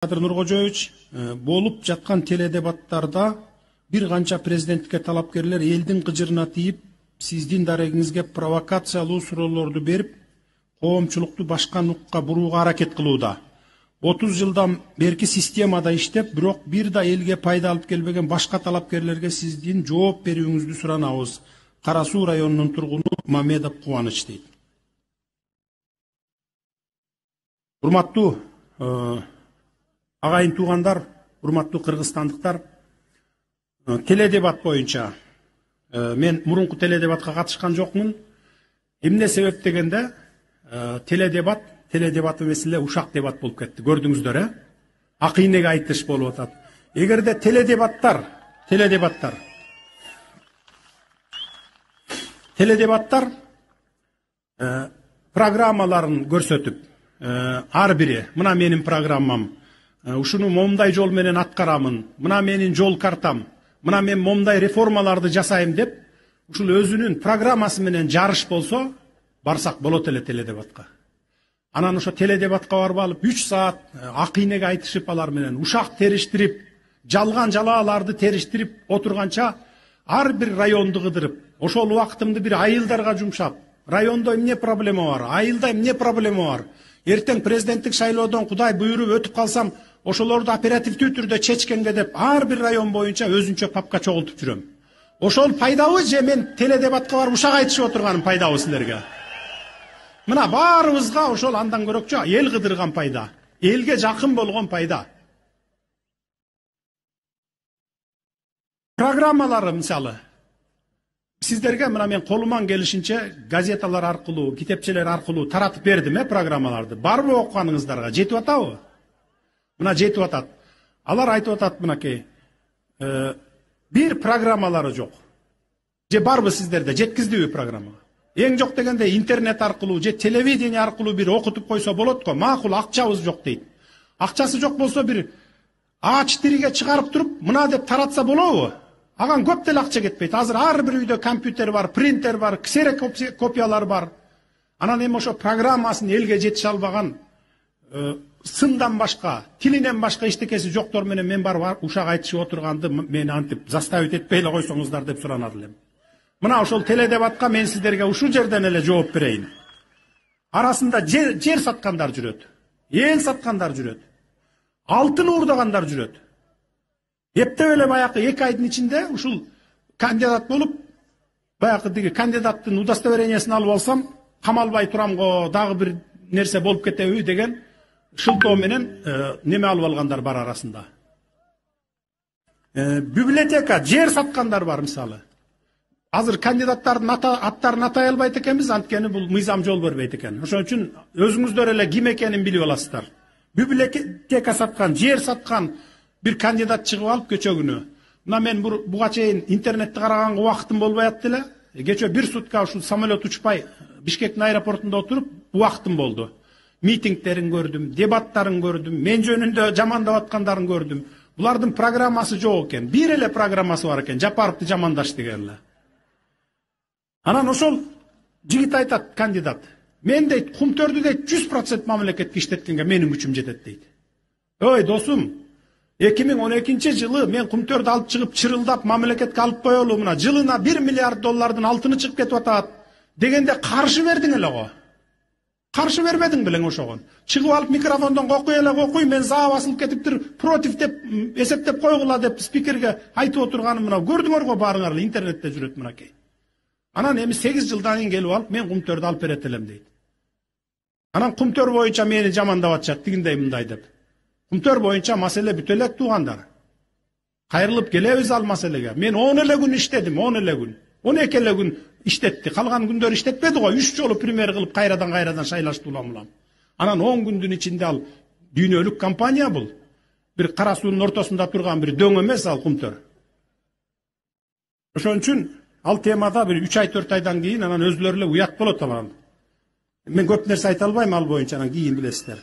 Кадыр Нуркожоевич, болуп жаткан теледебаттарда бир канча президенттикке талапкерлер элдин кыжырына тийип, сиздин дарегиңизге провокациялуу суроолорду берип, коомчулукту башка нукка бурууга аракет кылууда. 30 жылдан берки системада иштеп, бирок бир да элге пайда алып келбеген башка талапкерлерге сиздин жооп берүүңүздү суранабыз. Кара Суу районунун тургуну Мамедов Кубаныч дейт. Урматтуу агайын туугандар, урматтуу кыргызстандыктар, теледебат боюнча мен мурунку теледебатка катышкан жокмун. Эмне себеп дегенде, теледебат эмес эле ушак дебат болуп кетти. Көрдүңүздөр, акыйнеге айтыш болуп атат. Эгерде теледебаттар программаларын көрсөтүп, ар бири, мына менин программам, ушуну момундай жол менен аткарамын, мына менин жол картам, мына мен момундай реформаларды жасайм деп, ушул өзүнүн программасы менен жарыш болсо, барсак болот эле теледебатка. Анан ошо теледебатка барып алып 3 саат акыйнеге айтышып алар менен ушак териштирип, жалган жалааларды териштирип отурганча ар бир районду кыдырып, ошол убактымды бир айылдарга жумшап, райондо эмне проблема бар, айылда эмне проблема бар, эртең президенттик шайлоодон Кудай буйруп өтүп калсам, ошолорду оперативдүү түрдө чечкенге деп ар бир район боюнча өзүнчө папка чогултуп жүрөм. Ошол пайдабы же мен теледебатка барып ушак айтышып отурганым пайдабы силерге? Мына баарыбызга ошол андан көрөкчө эл кыдырган пайда, элге жакын болгон пайда. Программалары мисалы сиздерге мына мен колуман келишинче газеталар аркылуу, китепчелер аркылуу таратып бердим программаларды. Барбы окуганыңыздарга жетип атабы? Мына жетип атат. Алар айтып атат мынакей. Бир программалары жок. Же барбы сиздерде жеткиздиби программа? Эң жок дегенде интернет аркылуу же телевидение аркылуу бир окутуп койсо болот го. Макул, акчабыз жок дейт. Акчасы жок болсо бир А4ге чыгарып туруп, мына деп таратса болобу? Аган көп деле акча кетпейт. Азыр ар бир үйдө компьютер бар, принтер бар, ксерокопиялар бар. Анан эми ошо программасын элге жетише албаган, сындан башка, тилинен башка эчтекеси жоктор менен мен барып ушак айтышып отурганды мени антип заставить этпей эле койсоңуздар деп суранат элем. Мына ошол теледебатка мен сиздерге ушул жерден эле жооп берейин. Арасында жер саткандар жүрөт, эл саткандар жүрөт, алтын уурдагандар жүрөт. Эптеп эле баягы 2 айдын ичинде ушул кандидат болуп, баягы диги кандидаттын удостоверениясын алып алсам, камалбай турам го, дагы бир нерсе болуп кетеби деген шылтоо менен неме алып алгандар бар арасында. Библиотека, жер саткандар бар мисалы. Азыр кандидаттардын аттарын атай албайт экенбиз, анткени бул мыйзам жол бербейт экен. Ошон үчүн өзүңүздөр эле ким экенин билип аласыздар. Библиотека саткан, жер саткан бир кандидат чыгып алып кечө күнү. Мына мен буга чейин интернетти караганга убактым болбой атты эле. Кечө бир сутка ушул самолет учпай Бишкектин аэропортунда отуруп убактым болду. Митингтерин көрдүм, дебаттарын көрдүм, мен жөнүндө жамандап аткандарын көрдүм. Булардын программасы жок экен. Бир эле программасы бар экен, Жапаровду жамандаш деген эле. Анан ошол жигит айтат, кандидат. Мен дейт, Кумтөрдү дейт 100% мамлекетке иштеткенге менин күчүм жетет дейт. Ой, досум, 2012 жылы мен Кумтөрдү алып чыгып чырылдап мамлекетке алып коелу, мына жылына 1 миллиард доллардын алтыны чыгып кетип атат дегенде каршы бердиң эле го. Каршы бербедиң белең ошогон. Чыгып алып микрофондон кокуй, мен заа басылып кетиптир, против деп эсептеп койгула деп спикерге айтып отурганым мына көрдүңөр го баарыңар эле интернетте жүрөт мынакей. Анан эми 8 жылдан кийин келип алып мен Кумтөрдү алып берет элем дейт. Анан Кумтөр боюнча мени жамандап атышат, тигиндей мындай деп. Кумтөр боюнча маселе бүтө элек туугандар. Кайрылып келебиз ал маселеге. Мен 10 эле күн иштедим, 10 эле күн. 12 эле күн иштетти. Калган күндөр иштетпеди го. 3 жолу премьер кылып кайрадан шайлашты улам. Анан 10 күндүн ичинде ал дүйнөлүк компания бул. Бир Кара Суунун ортосунда турган бир дөң эмес ал Кумтөр. Ошон үчүн ал темада бир 3 ай 4 айдан кийин анан өзүлөрү эле уят болот алар. Мен көп нерсе айта албайм ал боюнча, анан кийин билесиздер.